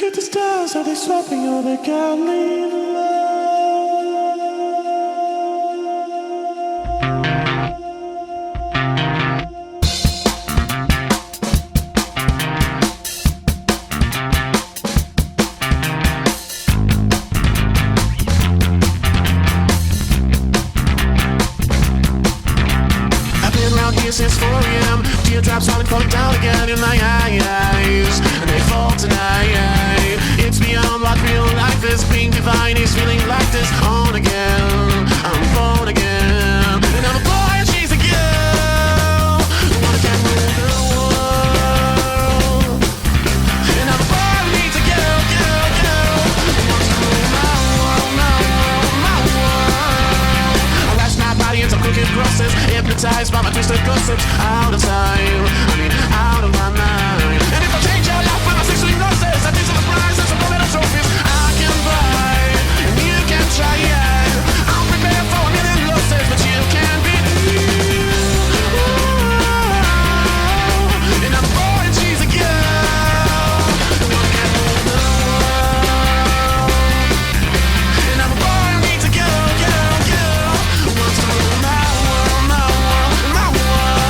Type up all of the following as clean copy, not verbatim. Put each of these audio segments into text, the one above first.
at the stars, are they swapping or they can't leave alone? Since 4 a.m. Teardrops falling down again in my eyes, and they fall tonight. It's beyond what real life is. Being divine is feeling like this. On again, I'm born again, and I'm a boy and she's a girl. One can rule the world, and I'm a boy who needs a girl, girl, girl. Who wants to rule my world, my world, my world. I lash my body into crooked crosses, hypnotized by my twisted gossips. Out of time, I mean out of my mind. And if I change your life with my six swing noses, I think some prizes and little trophies I can buy, and you can try it. I'm prepared for a million losses, but you can't beat me. And I'm a boy and she's a girl. One can rule the world, and I'm a boy who needs a girl, girl, girl. Who wants to rule my world, my world, my world.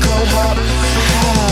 Cold heart.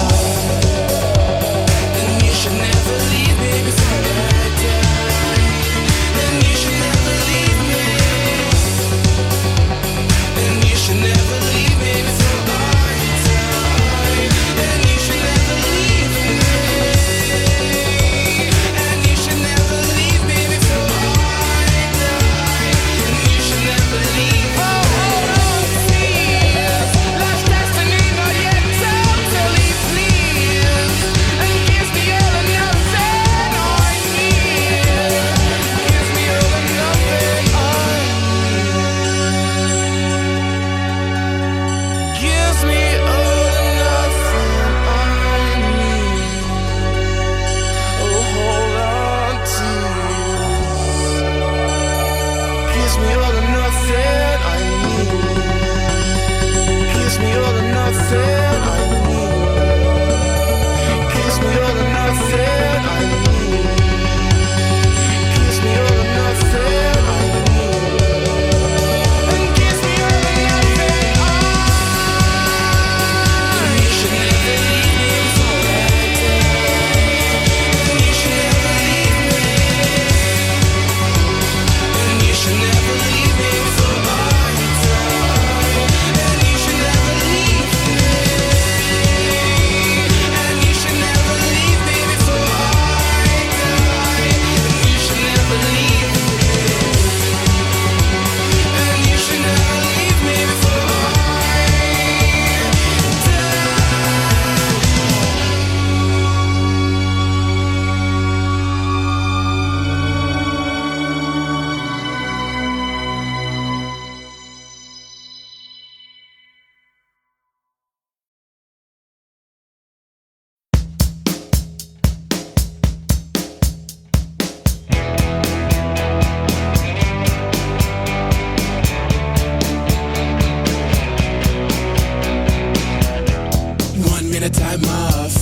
a time off.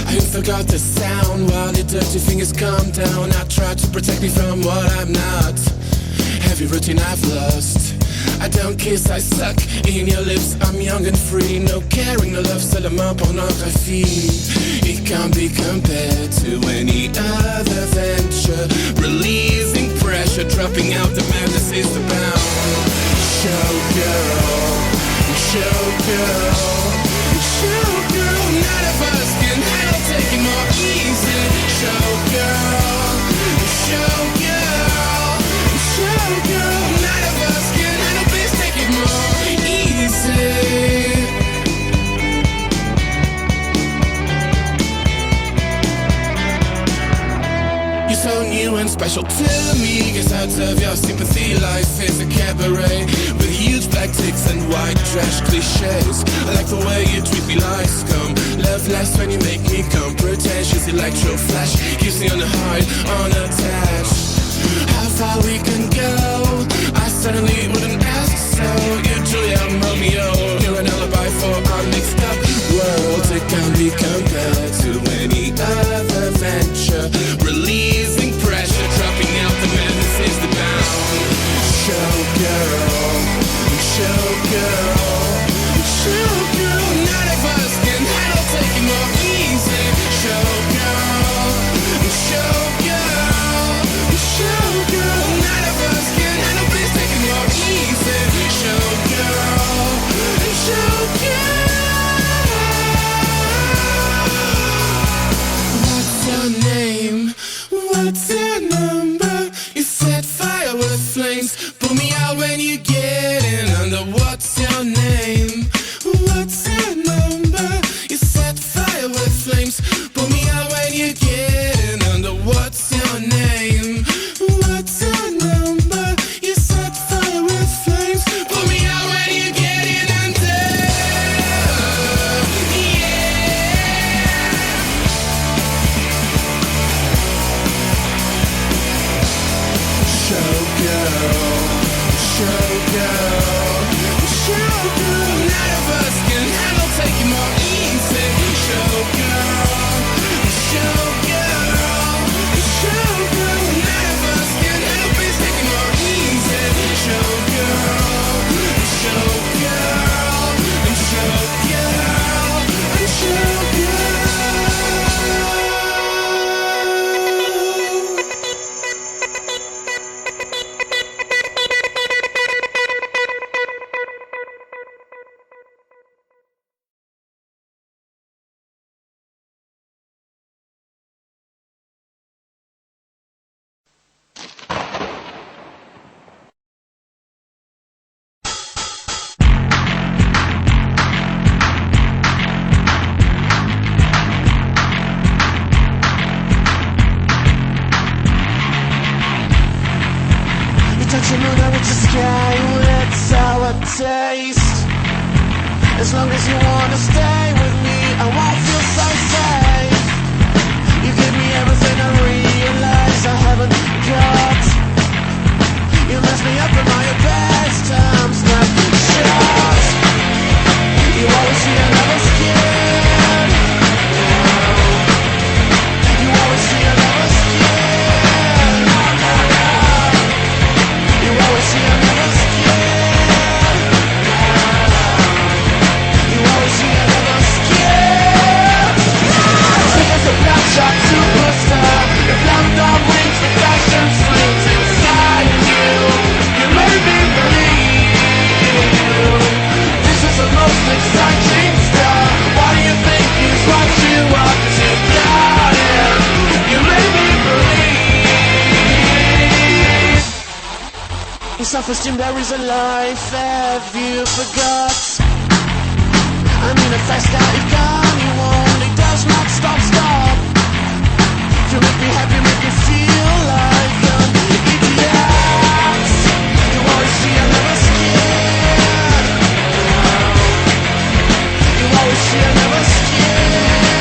I forgot the sound while your dirty fingers calm down. I tried to protect me from what I'm not. Every routine I've lost. I don't kiss, I suck in your lips. I'm young and free, no caring, no love, still I'm up on pornographie. It can't be compared to any other venture. Releasing pressure, dropping out the madness is the bound. Showgirl, showgirl, showgirl. None of us can handle taking more easy. Showgirl, showgirl, showgirl. None of us can handle this taking more easy. You're so new and special to me, 'cause out of your sympathy life is a cabaret with huge black ticks and white trash cliches. I like the way you treat me like scum. Love lasts when you make me come. Pretentious electro flash keeps me on the high, unattached. How far we can go, I suddenly wouldn't ask so. You're Julia, I'm Romeo, you're an alibi for our mixed up world. It can't be compared to any other venture. Releasing pressure, dropping out the madness is the bound. Showgirl, showgirl, showgirl. None of us can handle taking more easy. Showgirl, showgirl, showgirl. None of us can handle this taking more easy. Showgirl, showgirl. What's your name? What's your number? You set fire with flames. Pull me out when you get in under. What's your name? What's your number? You set fire with flames. Pull me out when you get in under. What's your name? What's your number? You set fire with flames. Pull me out when you get in under. Showgirl, showgirl, showgirl. None of us can handle taking more easy. Showgirl, showgirl, showgirl. None of us can handle this taking more easy. Showgirl, showgirl, showgirl, showgirl. Touch your moon, I reach the sky, that's sour taste. As long as you wanna stay with me, I won't feel so safe. You give me everything I realize I haven't got. You mess me up in my best times, not shot. You always see I never scared. You always see I never scared. You always see I never scared. You always see I never scared. Sick as a black shot superstar. The flamed up wings, the fashion swings inside you. You made me believe this is the most exciting stuff. What do you think is what you up to? Got it. You made me believe. Your self-esteem buries a life. Have you forgot? I mean, a fast guy, if gone, you only does not stop. You make me happy, make me feel like an idiot. You always see I'm never scared. You always see I'm never scared.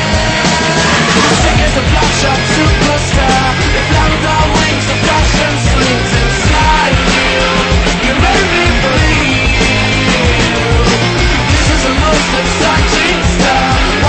Sick as a black shot superstar. The flamed our wings, the passion slings inside you. You made me believe this is the most exciting stuff.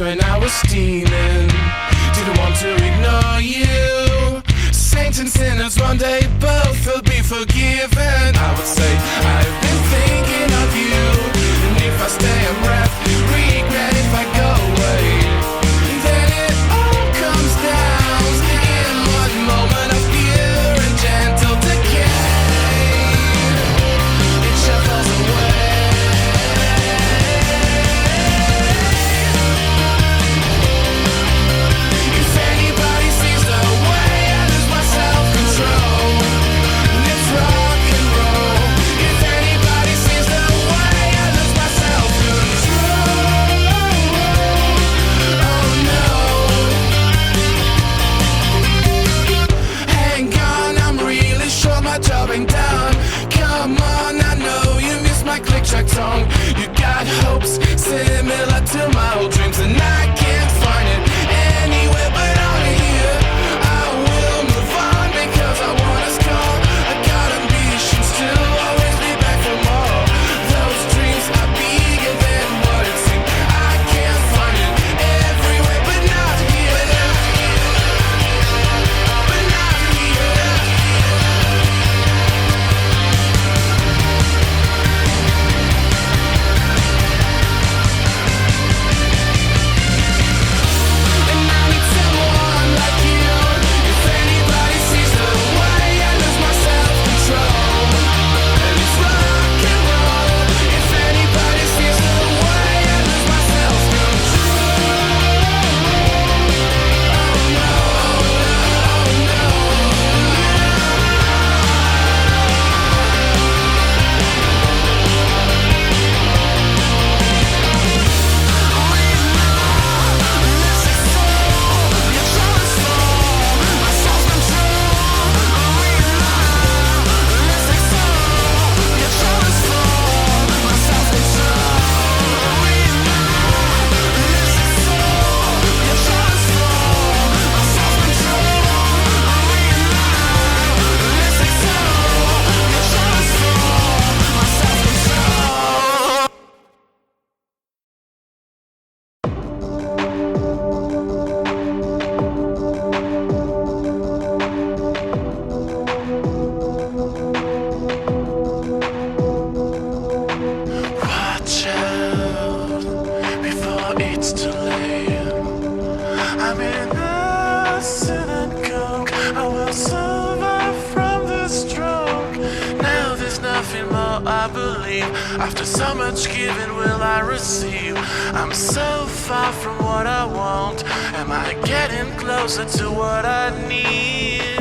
when I was stealing. Didn't want to ignore you. Saints and sinners, one day both will be forgiven. I would say I've been thinking of you, and if I stay I'm wrapped, regret if I go away. Then it all comes down in one moment of pure and gentle decay. It shuffles away. If anybody sees the way I lose my self-control, it's rock and roll. If anybody sees the way I lose my self-control, oh no. Hang on, I'm really sure my job ain't done. Come on, I know you miss my click-track tone. You got hopes similar to my old dreams, and I can't find it anywhere but on here. I will move on because I wanna score. I got ambitions to always be back for more. Those dreams are bigger than what it seems. I can't find it everywhere but not here. But not here. And I need someone like you. If anybody sees the way I lose my self-control, and it's rock and roll. If anybody sees the way I lose my self-control, oh no, oh no. Watch out before it's too late. I'm innocent and coke. I will survive from this stroke. Now there's nothing more I believe. After so much giving will I receive. I'm so far from what I want. Am I getting closer to what I need?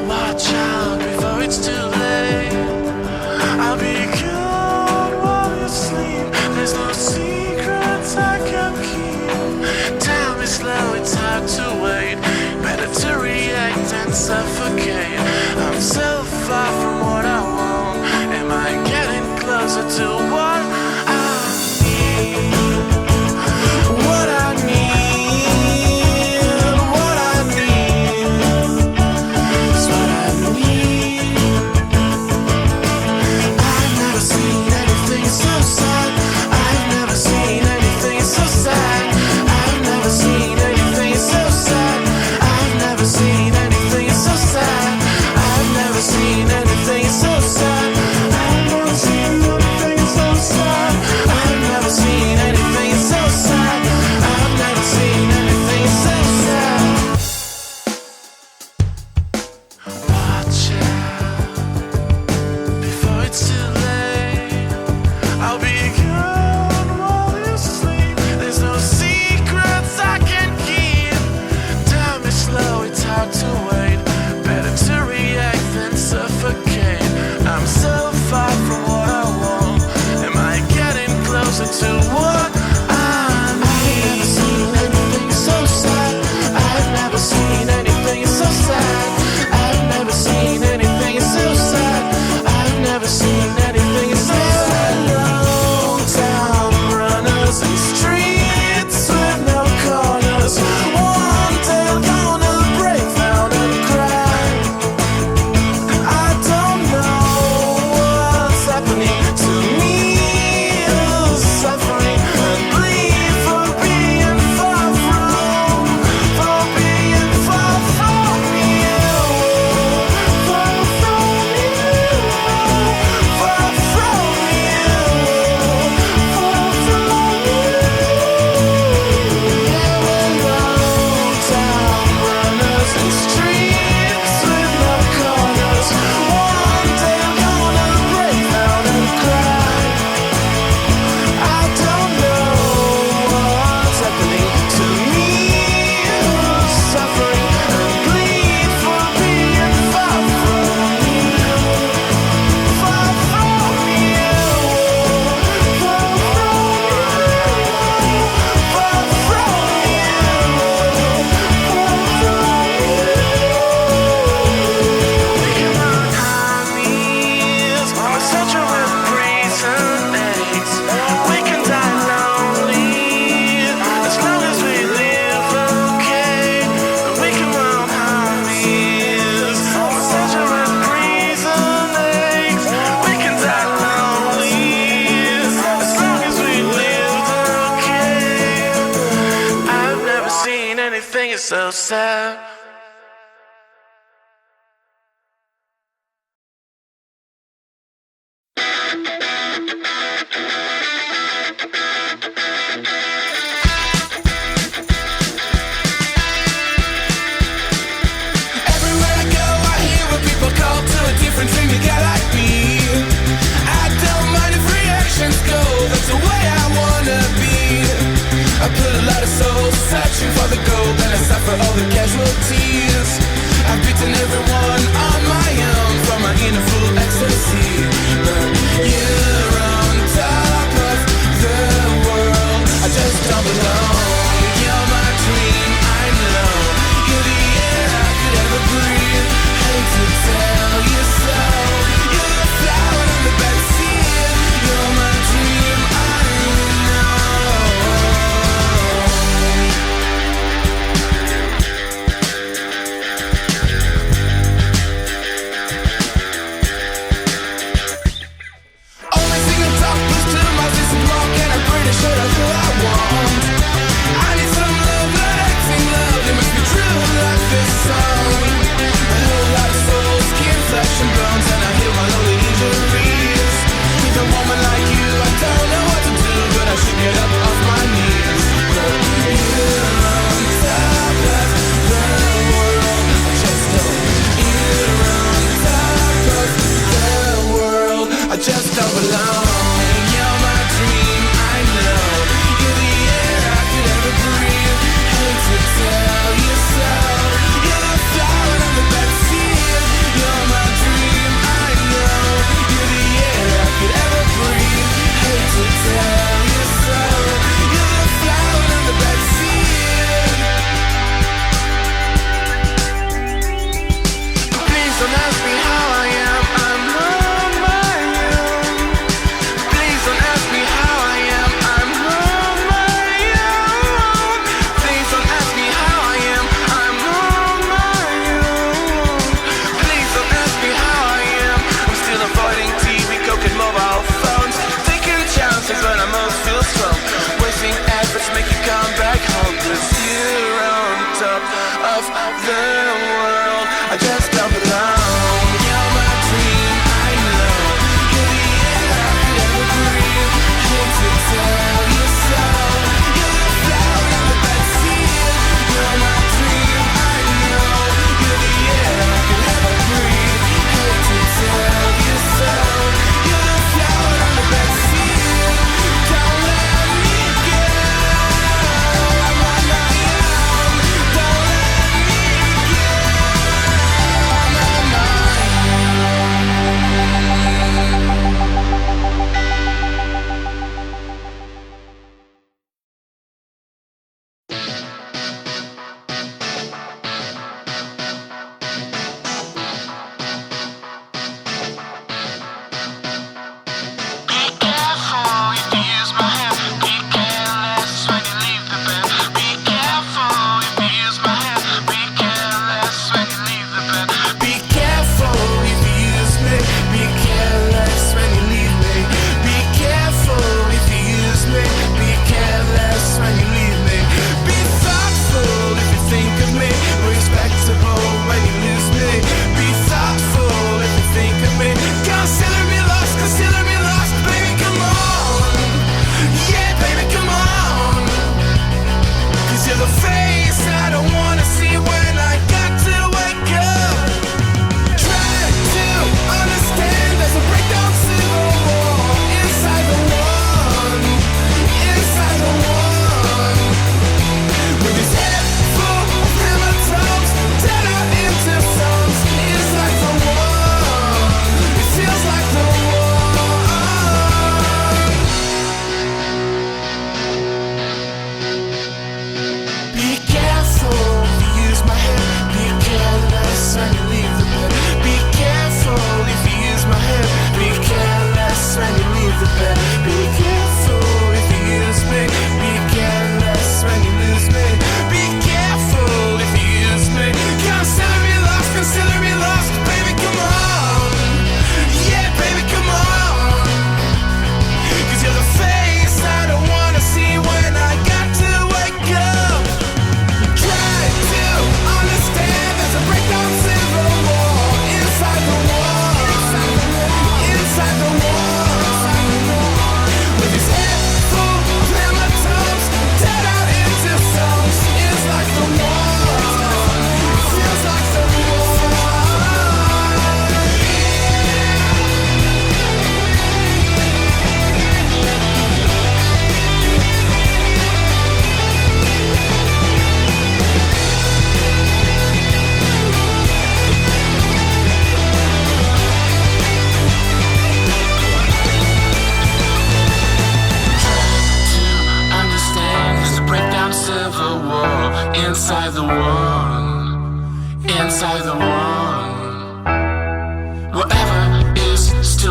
Watch out before it's too late. I'll be good while you sleep. There's no secrets I can keep. Tell me slow, it's hard to wait. Better to react and suffocate. I'm so far from what I want. Am I getting closer to what I need? What I need, what I need, is what I need. I've never seen anything so sad. I've never seen anything so sad. I've never seen anything so sad. I've never seen anything so sad. it so sad. Everywhere I go, I hear what people call to a different dream to get like me. I don't mind if reactions go, that's the way I wanna be. I put a lot of soul searching for the gold, and I suffer all the casualties. I've beaten everyone on my own from my inner full ecstasy. But you're on top of the world, I just don't belong. You're my dream, I know. You're the air I could ever breathe. Hate to tell you so. You're the flower in the backseat. You're my dream, I know.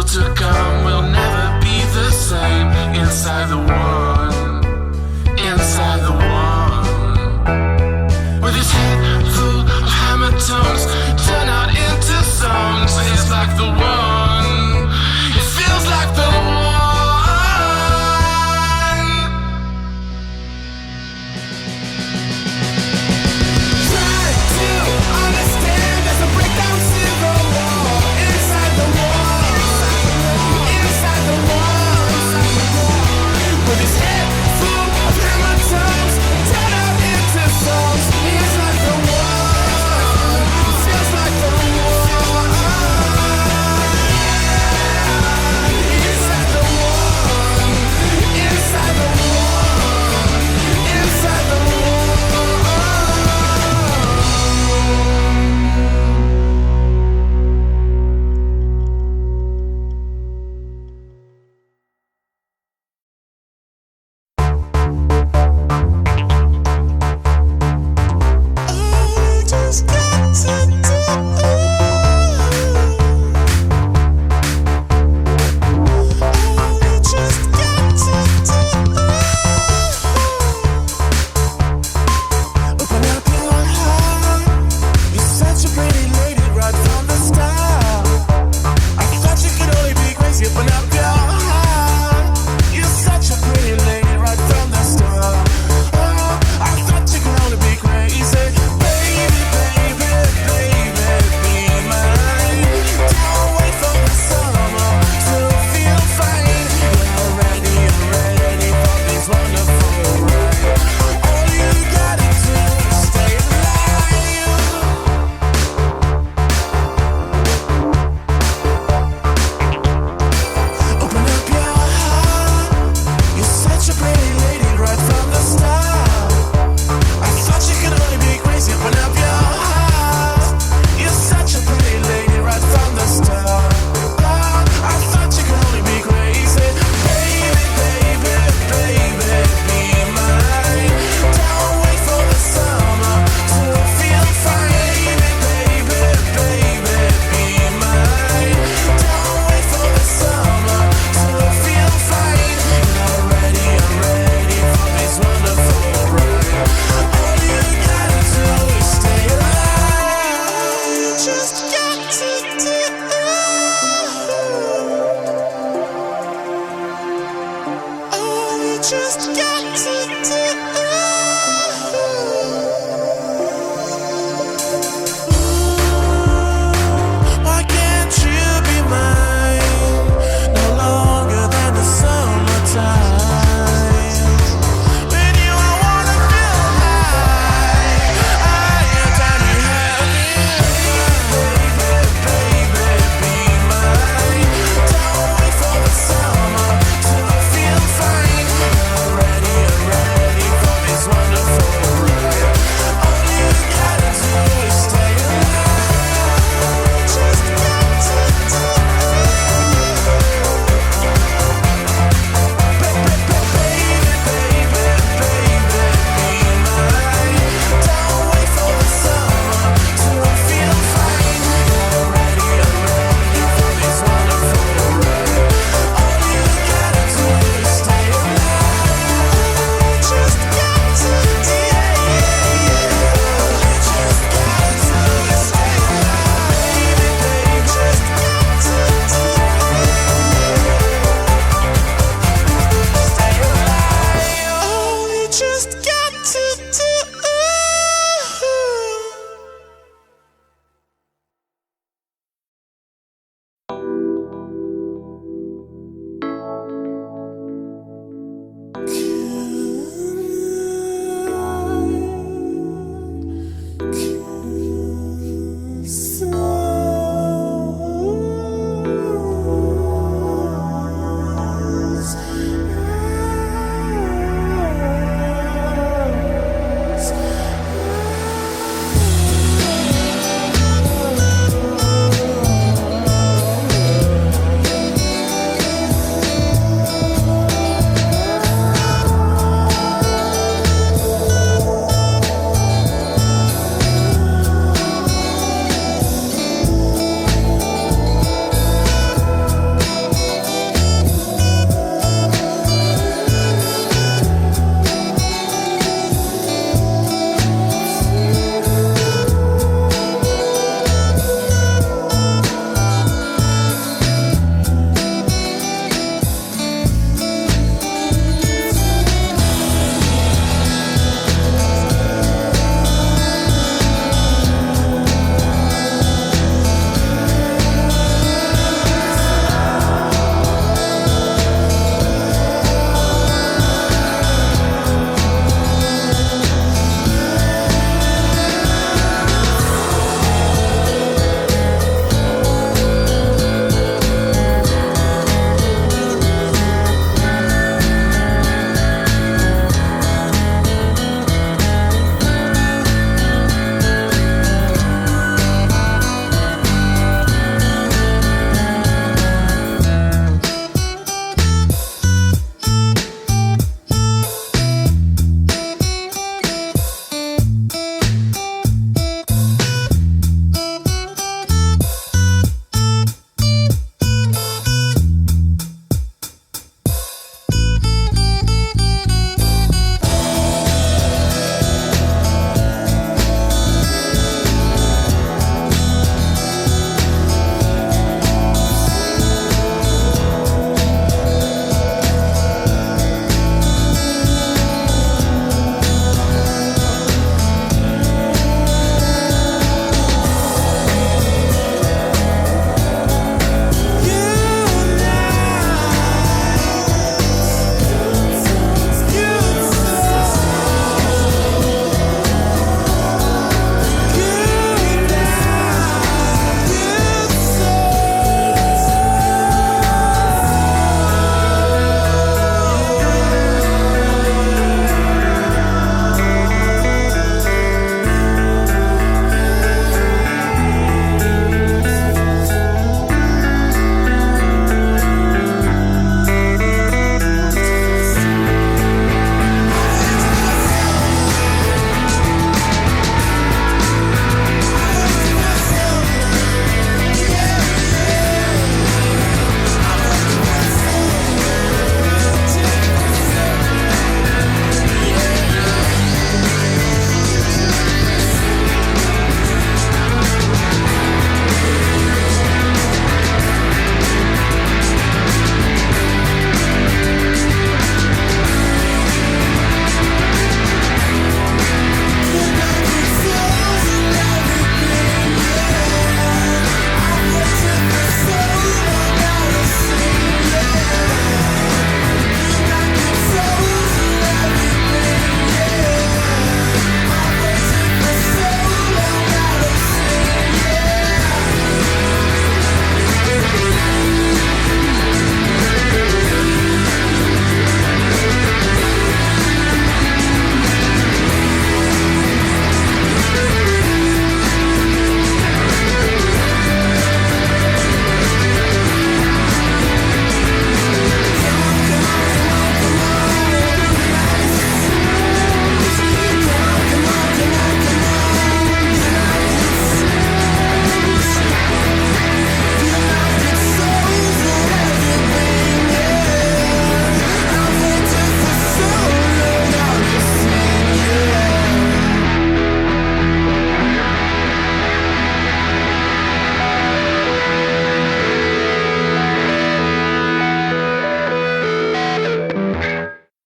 to come will never be the same. Inside the one, inside the one. With his head full of hammer tones